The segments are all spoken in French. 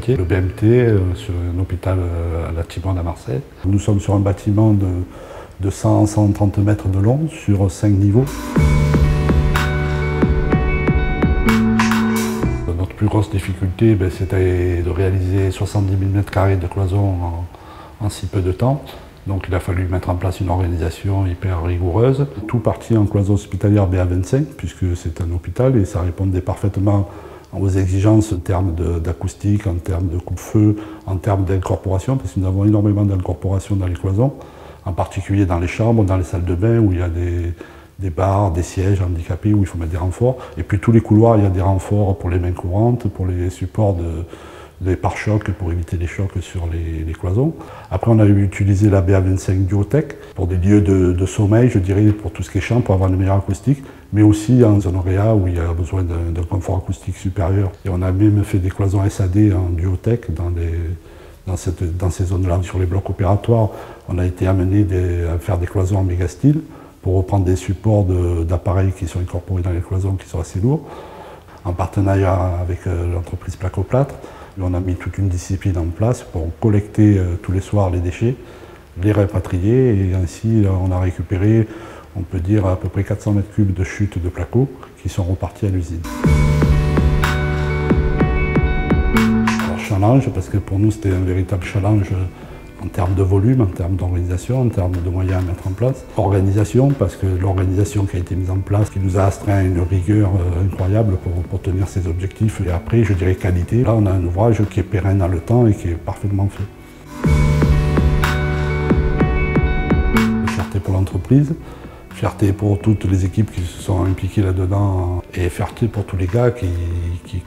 chantier, le BMT, sur un hôpital à la Timone à Marseille. Nous sommes sur un bâtiment de 130 mètres de long sur 5 niveaux. Notre plus grosse difficulté, c'était de réaliser 70 000 m² de cloison en si peu de temps. Donc il a fallu mettre en place une organisation hyper rigoureuse. Tout parti en cloison hospitalière BA25, puisque c'est un hôpital et ça répondait parfaitement aux exigences en termes d'acoustique, en termes de coupe-feu, en termes d'incorporation, parce que nous avons énormément d'incorporation dans les cloisons, en particulier dans les chambres, dans les salles de bain où il y a des barres, des sièges handicapés où il faut mettre des renforts. Et puis tous les couloirs, il y a des renforts pour les mains courantes, pour les supports des pare-chocs pour éviter les chocs sur les cloisons. Après, on a utilisé la BA25 Duotech pour des lieux de sommeil, je dirais, pour tout ce qui est chambre, pour avoir une meilleure acoustique, mais aussi en zone réa où il y a besoin d'un confort acoustique supérieur. Et on a même fait des cloisons SAD en Duotech dans ces zones-là. Sur les blocs opératoires, on a été amené à faire des cloisons en méga-style pour reprendre des supports d'appareils qui sont incorporés dans les cloisons qui sont assez lourds, en partenariat avec l'entreprise Placoplâtre. On a mis toute une discipline en place pour collecter tous les soirs les déchets, les répatrier et ainsi on a récupéré, on peut dire, à peu près 400 m³ de chutes de placo qui sont repartis à l'usine. Alors challenge, parce que pour nous c'était un véritable challenge en termes de volume, en termes d'organisation, en termes de moyens à mettre en place. Organisation, parce que l'organisation qui a été mise en place, qui nous a astreint à une rigueur incroyable pour tenir ces objectifs. Et après, je dirais qualité. Là, on a un ouvrage qui est pérenne dans le temps et qui est parfaitement fait. Fierté pour l'entreprise, fierté pour toutes les équipes qui se sont impliquées là-dedans et fierté pour tous les gars qui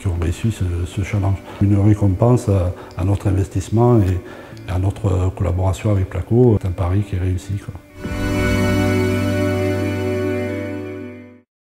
ont réussi ce challenge. Une récompense à notre investissement et à notre collaboration avec Placo, c'est un pari qui est réussi, quoi.